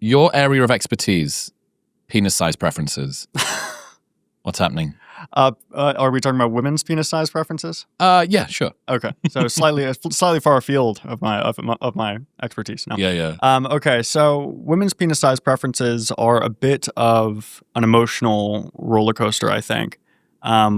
Your area of expertise, penis size preferences. What's happening? Are we talking about women's penis size preferences? Yeah, sure. Okay, so slightly far afield of my expertise now. Yeah. Okay, so women's penis size preferences are a bit of an emotional roller coaster, I think,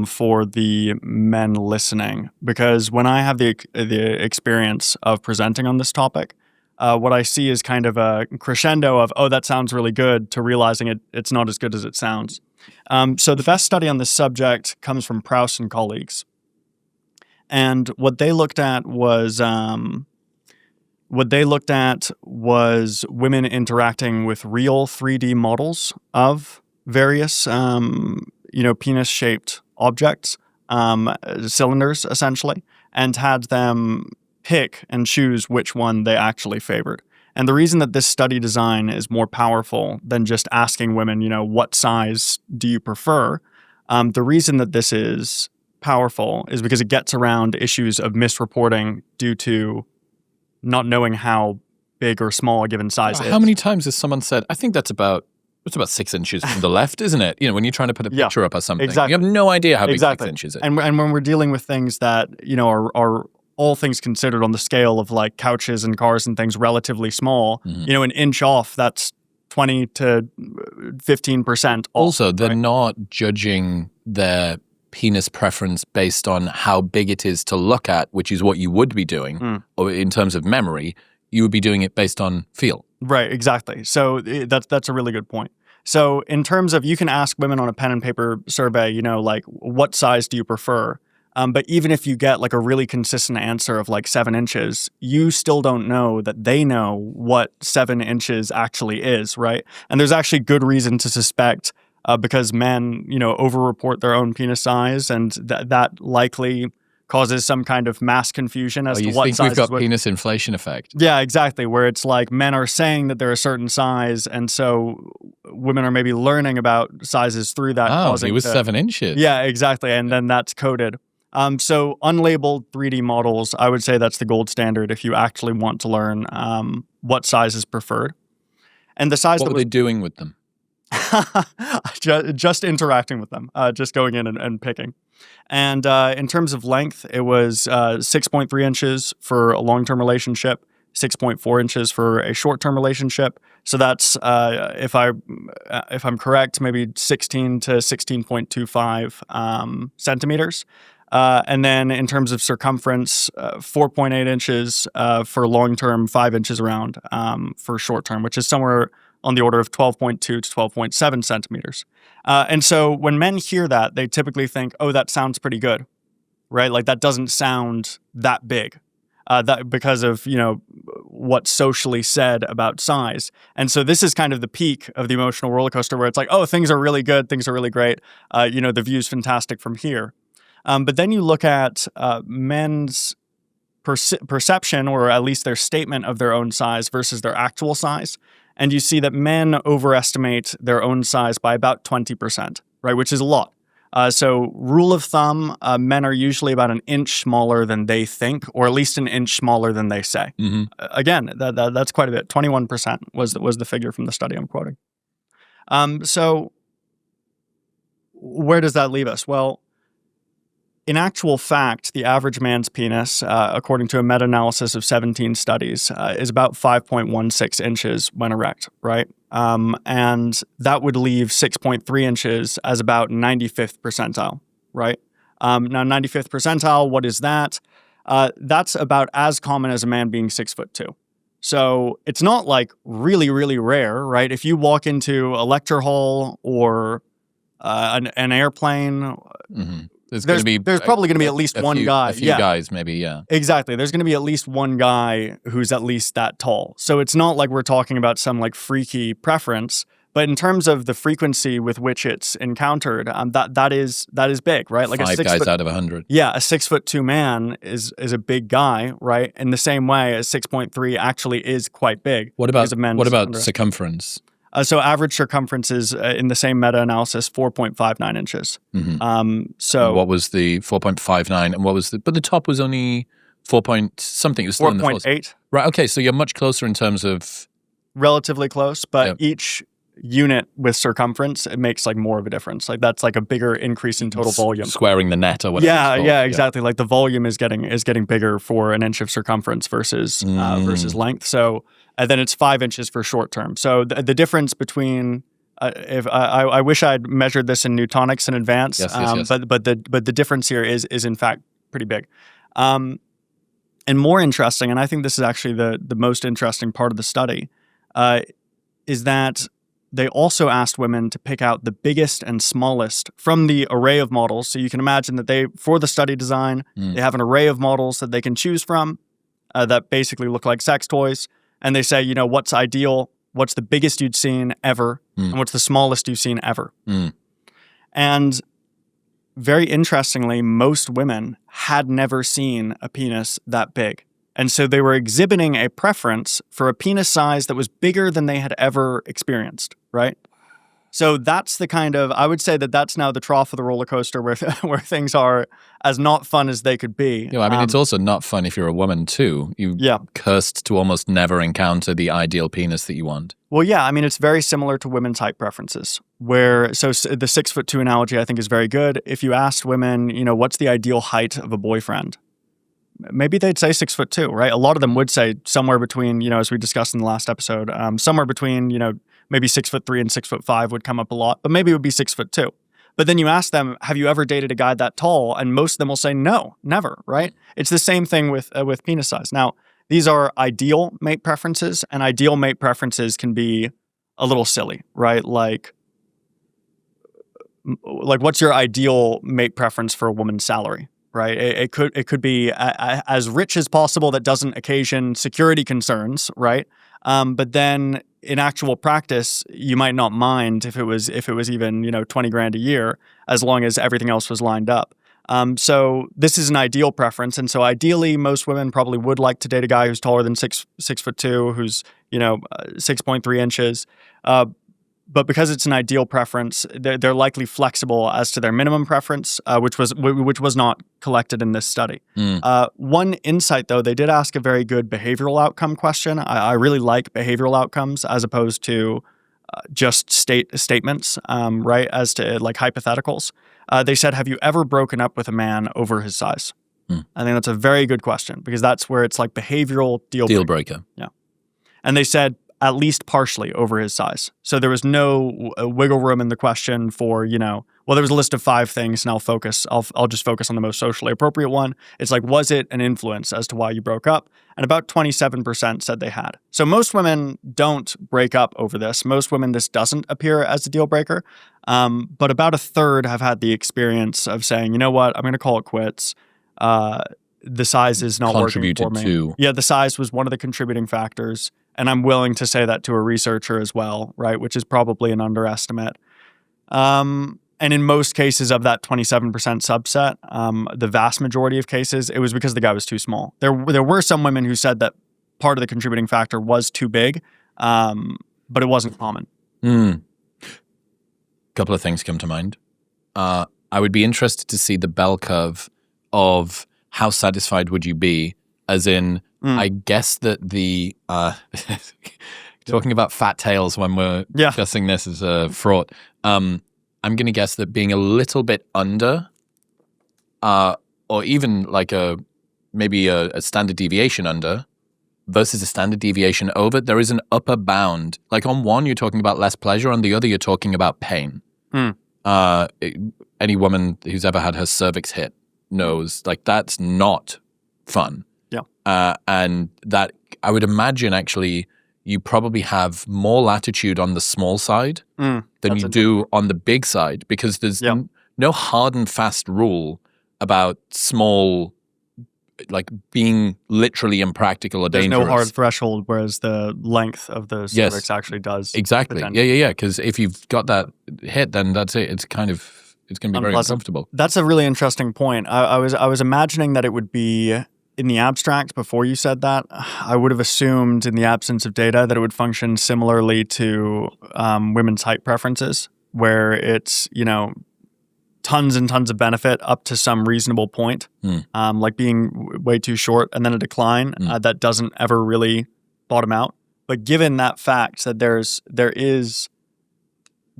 for the men listening, because when I have the experience of presenting on this topic, what I see is kind of a crescendo of, oh, that sounds really good, to realizing it's not as good as it sounds. So the best study on this subject comes from Prouse and colleagues. And what they looked at was women interacting with real 3D models of various, penis-shaped objects, cylinders essentially, and had them pick and choose which one they actually favored. And the reason that this study design is more powerful than just asking women, what size do you prefer? The reason that this is powerful is because it gets around issues of misreporting due to not knowing how big or small a given size is. How many times has someone said, I think it's about 6 inches from the left, isn't it? When you're trying to put a picture up or something. Exactly. You have no idea how big 6 inches is. And when we're dealing with things that, are all things considered on the scale of like couches and cars and things relatively small, an inch off, that's 20 to 15% off. Also, they're not judging their penis preference based on how big it is to look at, which is what you would be doing, or in terms of memory, you would be doing it based on feel. Right, exactly. So that's a really good point. So in terms of, you can ask women on a pen and paper survey, like, what size do you prefer? But even if you get like a really consistent answer of like 7 inches, you still don't know that they know what 7 inches actually is, right? And there's actually good reason to suspect, because men, overreport their own penis size, and that likely causes some kind of mass confusion as to what size. You think we've got penis inflation effect? Yeah, exactly. Where it's like men are saying that they're a certain size, and so women are maybe learning about sizes through that. Oh, he was 7 inches. Yeah, exactly. And then that's coded. So unlabeled 3D models, I would say that's the gold standard if you actually want to learn what size is preferred. And the size. What were they doing with them? Just interacting with them, just going in and picking. And in terms of length, it was 6.3 inches for a long-term relationship, 6.4 inches for a short-term relationship. So that's, if I'm correct, maybe 16 to 16.25 centimeters. And then in terms of circumference, 4.8 inches for long-term, 5 inches around for short-term, which is somewhere on the order of 12.2 to 12.7 centimeters. And so when men hear that, they typically think, oh, that sounds pretty good, right? Like that doesn't sound that big. That because of, what's socially said about size. And so this is kind of the peak of the emotional roller coaster where it's like, oh, things are really good, things are really great. The view's fantastic from here. But then you look at men's perception, or at least their statement of their own size versus their actual size. And you see that men overestimate their own size by about 20%, right? Which is a lot. So rule of thumb, men are usually about an inch smaller than they think, or at least an inch smaller than they say. Mm-hmm. Again, that's quite a bit. 21% was the figure from the study I'm quoting. So where does that leave us? Well, in actual fact, the average man's penis, according to a meta-analysis of 17 studies, is about 5.16 inches when erect, right? And that would leave 6.3 inches as about 95th percentile, right? Now, 95th percentile, what is that? That's about as common as a man being 6'2". So it's not like really, really rare, right? If you walk into a lecture hall or an airplane, mm-hmm. There's probably going to be at least one guy. A few guys, maybe, yeah. Exactly. There's going to be at least one guy who's at least that tall. So it's not like we're talking about some like freaky preference, but in terms of the frequency with which it's encountered, that is big, right? Like 5 guys out of 100. Yeah, a 6'2" man is a big guy, right? In the same way, a 6.3 actually is quite big. What about circumference? So average circumference is, in the same meta-analysis, 4.59 inches. Mm-hmm. So and what was the 4.59, and what was but the top was only 4 point something. It was still 4.8. Right. Okay. So you're much closer in terms of relatively close, but Yep. each unit with circumference, it makes like more of a difference. Like that's like a bigger increase in total volume. Squaring the net or whatever. Yeah, it's called. yeah, exactly. Like the volume is getting bigger for an inch of circumference versus length. So then it's 5 inches for short term. So the difference between if I wish I'd measured this in Newtonics in advance, Yes. but the difference here is in fact pretty big. And more interesting, and I think this is actually the most interesting part of the study, is that they also asked women to pick out the biggest and smallest from the array of models. So you can imagine that for the study design, they have an array of models that they can choose from that basically look like sex toys. And they say, what's ideal, what's the biggest you'd seen ever, and what's the smallest you've seen ever. And very interestingly, most women had never seen a penis that big. And so they were exhibiting a preference for a penis size that was bigger than they had ever experienced, right? So that's the kind of, I would say that's now the trough of the roller coaster where things are as not fun as they could be. Yeah, I mean, it's also not fun if you're a woman too. Cursed to almost never encounter the ideal penis that you want. Well, yeah, I mean, it's very similar to women's height preferences so the 6'2" analogy I think is very good. If you asked women, what's the ideal height of a boyfriend? Maybe they'd say 6'2", right? A lot of them would say somewhere between, as we discussed in the last episode, somewhere between, maybe 6'3" and 6'5" would come up a lot, but maybe it would be 6'2". But then you ask them, have you ever dated a guy that tall? And most of them will say, no, never, right? It's the same thing with penis size. Now, these are ideal mate preferences, and ideal mate preferences can be a little silly, right? Like what's your ideal mate preference for a woman's salary? Right, it could be as rich as possible that doesn't occasion security concerns, right? But then in actual practice, you might not mind if it was even $20,000 a year, as long as everything else was lined up. So this is an ideal preference, and so ideally, most women probably would like to date a guy who's taller than 6'2", who's 6.3 inches. But because it's an ideal preference, they're likely flexible as to their minimum preference, which was not collected in this study. One insight, though, they did ask a very good behavioral outcome question. I really like behavioral outcomes as opposed to just statements, right, as to like hypotheticals. They said, have you ever broken up with a man over his size? I think that's a very good question because that's where it's like behavioral deal breaker. Yeah. And they said, at least partially over his size. So there was no wiggle room in the question for, there was a list of 5 things and I'll just focus on the most socially appropriate one. It's like, was it an influence as to why you broke up? And about 27% said they had. So most women don't break up over this. Most women, this doesn't appear as a deal breaker. But about a third have had the experience of saying, you know what, I'm going to call it quits. The size is not working for me. Yeah, the size was one of the contributing factors. And I'm willing to say that to a researcher as well, right? Which is probably an underestimate. And in most cases of that 27% subset, the vast majority of cases, it was because the guy was too small. There were some women who said that part of the contributing factor was too big, but it wasn't common. Couple of things come to mind. I would be interested to see the bell curve of how satisfied would you be, as in, I guess that the talking about fat tails when we're discussing this is a fraught. I'm going to guess that being a little bit under, or even like maybe a standard deviation under, versus a standard deviation over, there is an upper bound. Like on one, you're talking about less pleasure; on the other, you're talking about pain. Any woman who's ever had her cervix hit knows, like that's not fun. And that I would imagine actually you probably have more latitude on the small side than you do on the big side because there's no hard and fast rule about small, like being literally impractical or dangerous. There's no hard threshold, whereas the length of the cervix actually does. Exactly. Yeah. Because if you've got that hit, then that's it. It's going to be very uncomfortable. That's a really interesting point. I was imagining that it would be in the abstract before you said that. I would have assumed in the absence of data that it would function similarly to women's height preferences, where it's, tons and tons of benefit up to some reasonable point, like being way too short and then a decline that doesn't ever really bottom out. But given that fact that there is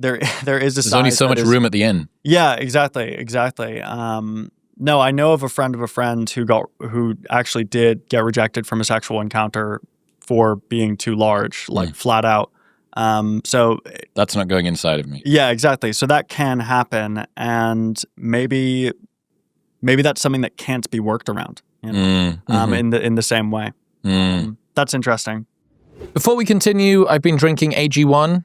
a There's only so much room at the end. Yeah, exactly. No, I know of a friend who actually did get rejected from a sexual encounter for being too large, like flat out. So that's not going inside of me. Yeah, exactly. So that can happen, and maybe that's something that can't be worked around. You know, in the same way. That's interesting. Before we continue, I've been drinking AG1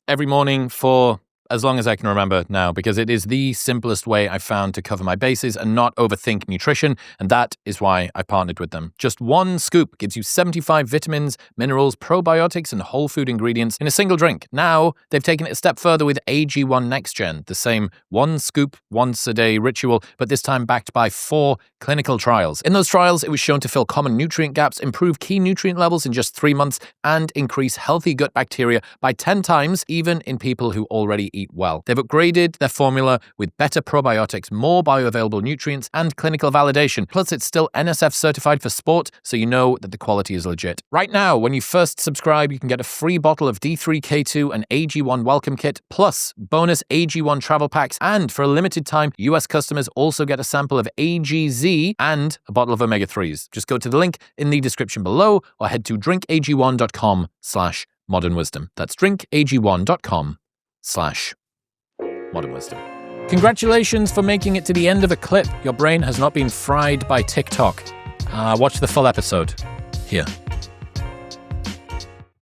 every morning for as long as I can remember now, because it is the simplest way I've found to cover my bases and not overthink nutrition, and that is why I partnered with them. Just one scoop gives you 75 vitamins, minerals, probiotics, and whole food ingredients in a single drink. Now, they've taken it a step further with AG1 Next Gen, the same one scoop, once a day ritual, but this time backed by 4 clinical trials. In those trials, it was shown to fill common nutrient gaps, improve key nutrient levels in just 3 months, and increase healthy gut bacteria by 10 times, even in people who already eat well. They've upgraded their formula with better probiotics, more bioavailable nutrients, and clinical validation. Plus, it's still NSF certified for sport, so you know that the quality is legit. Right now, when you first subscribe, you can get a free bottle of D3K2 and AG1 welcome kit, plus bonus AG1 travel packs, and for a limited time, US customers also get a sample of AGZ and a bottle of omega-3s. Just go to the link in the description below or head to drinkag1.com/modernwisdom. That's drinkag1.com/modern wisdom. Congratulations for making it to the end of a clip. Your brain has not been fried by TikTok. Watch the full episode here.